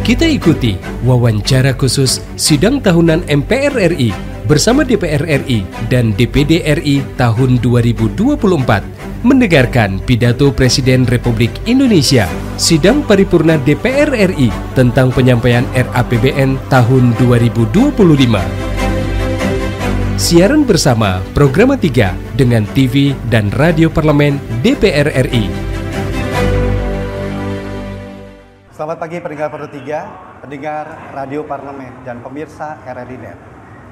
Kita ikuti wawancara khusus sidang tahunan MPR RI bersama DPR RI dan DPD RI tahun 2024. Mendengarkan pidato Presiden Republik Indonesia, sidang paripurna DPR RI tentang penyampaian RAPBN tahun 2025. Siaran bersama Program 3 dengan TV dan Radio Parlemen DPR RI. Selamat pagi pendengar Pro 3, pendengar Radio Parlemen dan pemirsa RRI Net.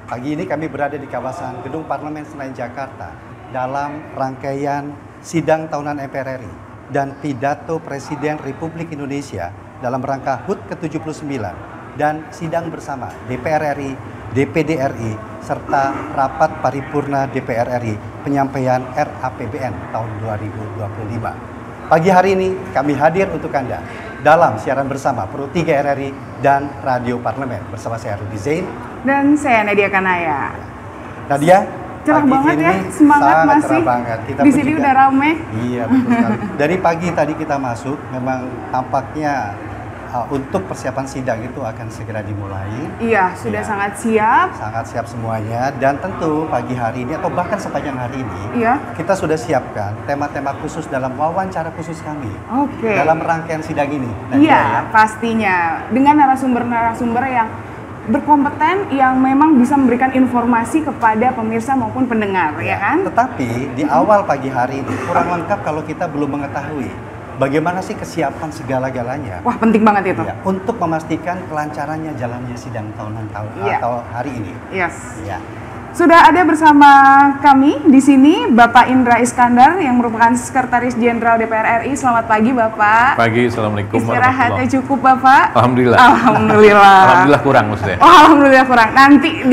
Pagi ini kami berada di kawasan Gedung Parlemen Senayan Jakarta dalam rangkaian sidang tahunan MPR RI dan pidato Presiden Republik Indonesia dalam rangka HUT ke-79 dan sidang bersama DPR RI, DPD RI, serta rapat paripurna DPR RI penyampaian RAPBN tahun 2025. Pagi hari ini kami hadir untuk Anda dalam siaran bersama Pro 3 RRI dan Radio Parlemen bersama saya Rudy Zain dan saya Nadia Kanaya. Nadia, cerah pagi banget ini ya, semangat sangat masih. Cerah banget. Kita di sini udah rame. Iya, betul sekali. Dari pagi tadi kita masuk, memang tampaknya untuk persiapan sidang itu akan segera dimulai. Iya, sudah Ya, sangat siap. sangat siap semuanya. Dan tentu pagi hari ini atau bahkan sepanjang hari ini, Iya. kita sudah siapkan tema-tema khusus dalam wawancara khusus kami. Oke. Dalam rangkaian sidang ini. Nadia, Iya, ya. pastinya. Dengan narasumber-narasumber yang berkompeten, yang memang bisa memberikan informasi kepada pemirsa maupun pendengar, ya kan? Tetapi di awal pagi hari ini kurang lengkap kalau kita belum mengetahui bagaimana sih kesiapan segala-galanya. Wah, penting banget itu. Ya, untuk memastikan kelancarannya jalannya sidang tahunan Iya. atau hari ini. Yes. Ya. Sudah ada bersama kami di sini Bapak Indra Iskandar yang merupakan Sekretaris Jenderal DPR RI. Selamat pagi, Bapak. Pagi, assalamualaikum. Istirahatnya cukup, Bapak? Alhamdulillah. Alhamdulillah. Alhamdulillah kurang maksudnya. Oh, alhamdulillah kurang. Nanti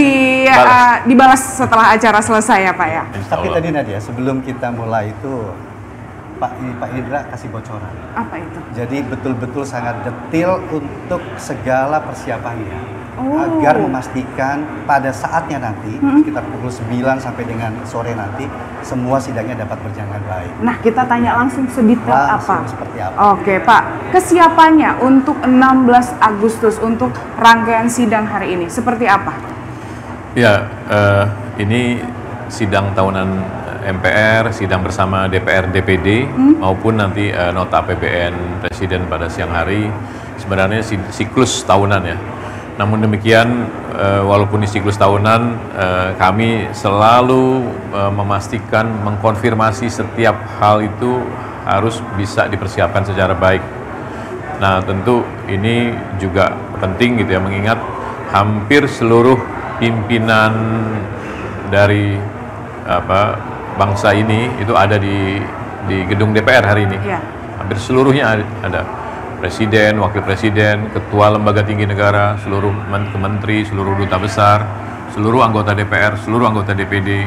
dibalas setelah acara selesai ya, Pak ya. Tapi tadi Nadia, sebelum kita mulai itu Pak Indra kasih bocoran. Apa itu? Jadi betul-betul sangat detail untuk segala persiapannya. Oh. Agar memastikan pada saatnya nanti sekitar pukul 9 sampai dengan sore nanti semua sidangnya dapat berjalan baik. Nah, kita tanya langsung sedetail Langsung apa. seperti apa. Oke, Pak. Kesiapannya untuk 16 Agustus untuk rangkaian sidang hari ini seperti apa? Ya, ini sidang tahunan MPR, sidang bersama DPR, DPD, maupun nanti nota APBN Presiden pada siang hari. Sebenarnya siklus tahunan ya. Namun demikian, walaupun di siklus tahunan, kami selalu memastikan, mengkonfirmasi setiap hal itu harus bisa dipersiapkan secara baik. Nah, tentu ini juga penting gitu ya, mengingat hampir seluruh pimpinan dari bangsa ini itu ada di gedung DPR hari ini. Ya. Hampir seluruhnya ada. Presiden, Wakil Presiden, Ketua Lembaga Tinggi Negara, seluruh menteri, seluruh duta besar, seluruh anggota DPR, seluruh anggota DPD,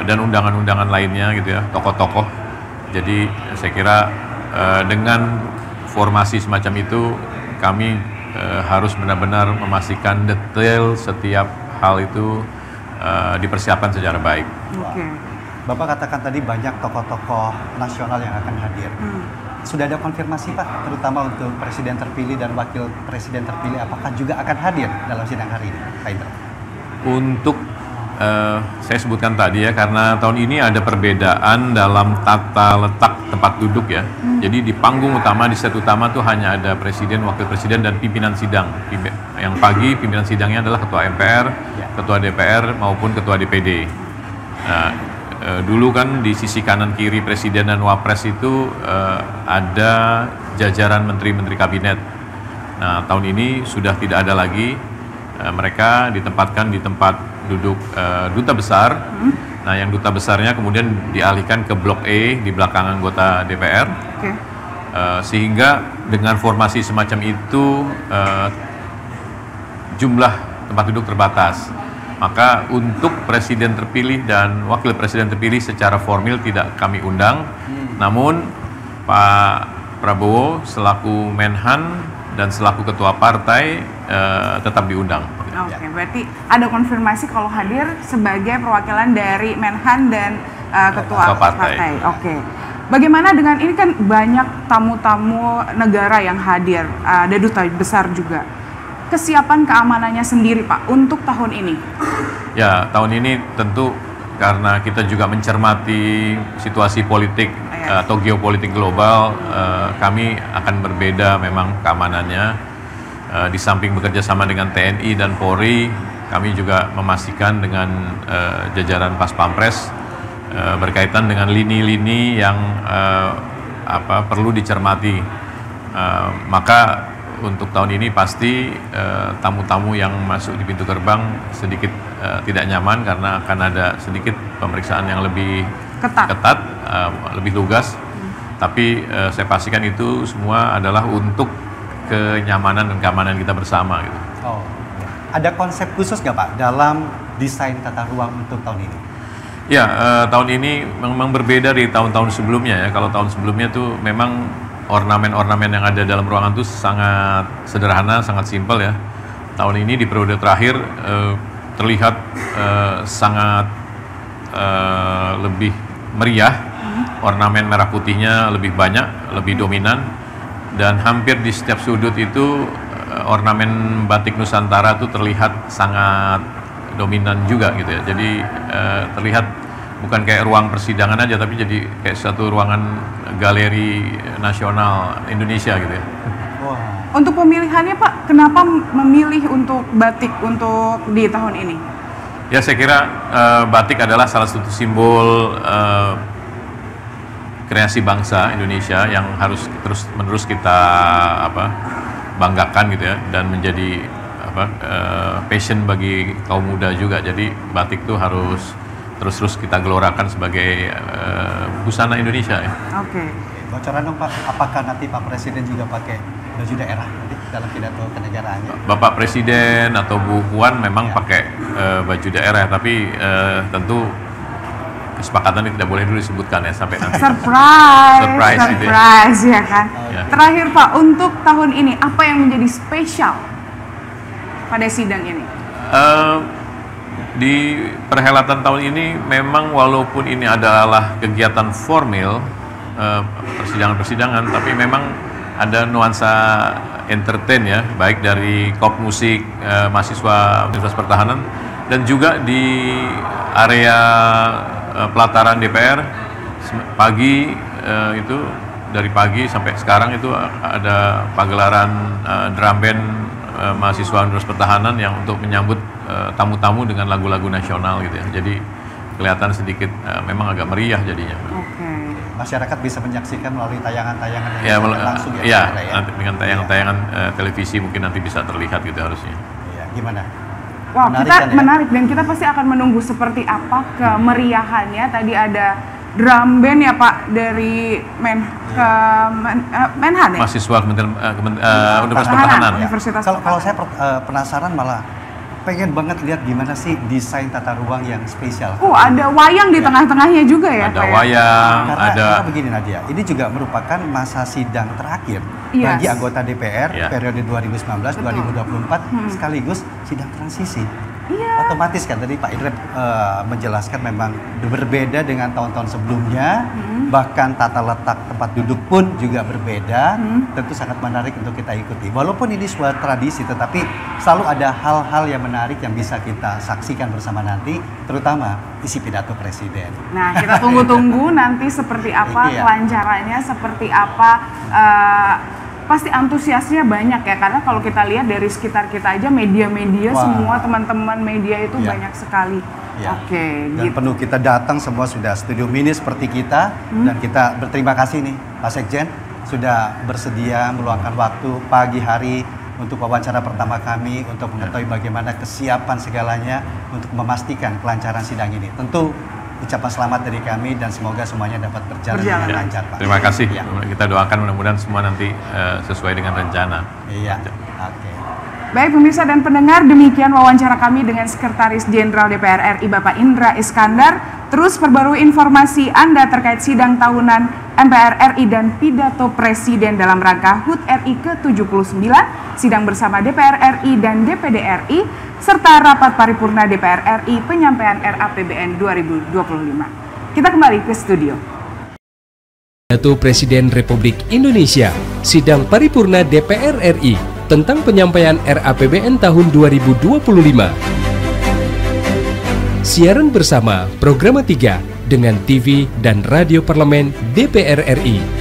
dan undangan-undangan lainnya gitu ya, tokoh-tokoh. Jadi saya kira dengan formasi semacam itu kami harus benar-benar memastikan detail setiap hal itu dipersiapkan secara baik. Oke. Bapak katakan tadi banyak tokoh-tokoh nasional yang akan hadir. Sudah ada konfirmasi Pak, terutama untuk Presiden terpilih dan Wakil Presiden terpilih, apakah juga akan hadir dalam sidang hari ini, Pak Indra? Untuk saya sebutkan tadi ya, karena tahun ini ada perbedaan dalam tata letak tempat duduk ya. Jadi di panggung utama, di set utama tuh hanya ada Presiden, Wakil Presiden, dan pimpinan sidang. Yang pagi pimpinan sidangnya adalah Ketua MPR, Ketua DPR maupun Ketua DPD. Nah, dulu kan di sisi kanan kiri Presiden dan Wapres itu ada jajaran menteri-menteri kabinet. Nah, tahun ini sudah tidak ada lagi. Mereka ditempatkan di tempat duduk duta besar. Nah, yang duta besarnya kemudian dialihkan ke Blok E di belakang anggota DPR. Oke. Sehingga dengan formasi semacam itu jumlah tempat duduk terbatas. Maka untuk Presiden terpilih dan Wakil Presiden terpilih secara formil tidak kami undang. Namun Pak Prabowo selaku Menhan dan selaku Ketua Partai tetap diundang. Oke, berarti ada konfirmasi kalau hadir sebagai perwakilan dari Menhan dan Ketua Partai. Oke. Bagaimana dengan ini kan banyak tamu-tamu negara yang hadir, ada duta besar juga. Kesiapan keamanannya sendiri Pak untuk tahun ini? Ya, tahun ini tentu karena kita juga mencermati situasi politik atau geopolitik global, kami akan berbeda memang keamanannya. Di samping bekerja sama dengan TNI dan Polri, kami juga memastikan dengan jajaran Pas Pampres berkaitan dengan lini-lini yang perlu dicermati. Maka untuk tahun ini pasti tamu-tamu yang masuk di pintu gerbang sedikit tidak nyaman karena akan ada sedikit pemeriksaan yang lebih ketat, lebih lugas. Tapi saya pastikan itu semua adalah untuk kenyamanan dan keamanan kita bersama gitu. Oh, ada konsep khusus nggak Pak dalam desain tata ruang untuk tahun ini? Ya, tahun ini memang berbeda dari tahun-tahun sebelumnya ya. Kalau tahun sebelumnya tuh memang ornamen-ornamen yang ada dalam ruangan tuh sangat sederhana, sangat simpel ya. Tahun ini di periode terakhir terlihat sangat lebih meriah. Ornamen merah putihnya lebih banyak, lebih dominan, dan hampir di setiap sudut itu ornamen batik Nusantara tuh terlihat sangat dominan juga gitu ya. Jadi terlihat bukan kayak ruang persidangan aja, tapi jadi kayak satu ruangan galeri nasional Indonesia gitu ya. Wah. Untuk pemilihannya Pak, kenapa memilih untuk batik untuk di tahun ini? Ya, saya kira batik adalah salah satu simbol kreasi bangsa Indonesia yang harus terus-menerus kita banggakan gitu ya, dan menjadi passion bagi kaum muda juga. Jadi batik itu harus terus kita gelorakan sebagai busana Indonesia ya. Oke. Bocoran dong Pak, apakah nanti Pak Presiden juga pakai baju daerah nanti dalam pidato kenegaraannya? Bapak Presiden atau Bu Puan memang pakai baju daerah, tapi tentu kesepakatan ini tidak boleh dulu disebutkan ya sampai nanti. Surprise gitu ya kan. Ya. Terakhir Pak, untuk tahun ini apa yang menjadi spesial pada sidang ini? Di perhelatan tahun ini memang walaupun ini adalah kegiatan formal, persidangan-persidangan, tapi memang ada nuansa entertain ya, baik dari kop musik mahasiswa Universitas Pertahanan dan juga di area pelataran DPR pagi itu dari pagi sampai sekarang itu ada pagelaran drum band mahasiswa Universitas Pertahanan yang untuk menyambut tamu-tamu dengan lagu-lagu nasional gitu ya. Jadi kelihatan sedikit memang agak meriah jadinya. Oke. Masyarakat bisa menyaksikan melalui tayangan-tayangan Ya, langsung ya. Ya, nanti dengan tayangan-tayangan televisi mungkin nanti bisa terlihat gitu harusnya. Iya, gimana? Wow, Menarik kita kan, ya? menarik dan kita pasti akan menunggu seperti apa kemeriahannya. Tadi ada drum band ya Pak dari Menhan ya? Mahasiswa Universitas Pertahanan. Ya. Universitas Kalau saya penasaran malah pengen banget lihat gimana sih desain tata ruang yang spesial. Ada wayang di tengah-tengahnya juga ya Ada Pak ya? wayang, Karena begini Nadia, ini juga merupakan masa sidang terakhir bagi anggota DPR periode 2019-2024 sekaligus sidang transisi. Otomatis kan tadi Pak Indra menjelaskan memang berbeda dengan tahun-tahun sebelumnya, bahkan tata letak tempat duduk pun juga berbeda. Tentu sangat menarik untuk kita ikuti. Walaupun ini sebuah tradisi, tetapi selalu ada hal-hal yang menarik yang bisa kita saksikan bersama nanti, terutama isi pidato Presiden. Nah, kita tunggu-tunggu nanti seperti apa kelancarannya, seperti apa. Pasti antusiasnya banyak ya, karena kalau kita lihat dari sekitar kita aja media-media, semua teman-teman media itu banyak sekali. Oke, dan gitu. penuh kita datang semua sudah studio mini seperti kita, dan kita berterima kasih nih Pak Sekjen sudah bersedia meluangkan waktu pagi hari untuk wawancara pertama kami untuk mengetahui bagaimana kesiapan segalanya untuk memastikan kelancaran sidang ini. Tentu ucapan selamat dari kami dan semoga semuanya dapat berjalan dengan lancar, Pak. Terima kasih. Kita doakan mudah-mudahan semua nanti sesuai dengan rencana. Iya. Oke. Baik pemirsa dan pendengar, demikian wawancara kami dengan Sekretaris Jenderal DPR RI Bapak Indra Iskandar. Terus perbarui informasi Anda terkait sidang tahunan MPR RI dan pidato Presiden dalam rangka HUT RI ke-79, sidang bersama DPR RI dan DPD RI, serta rapat paripurna DPR RI penyampaian RAPBN 2025. Kita kembali ke studio. Pidato Presiden Republik Indonesia, Sidang Paripurna DPR RI tentang penyampaian RAPBN tahun 2025. Siaran bersama Program 3 dengan TV dan Radio Parlemen DPR RI.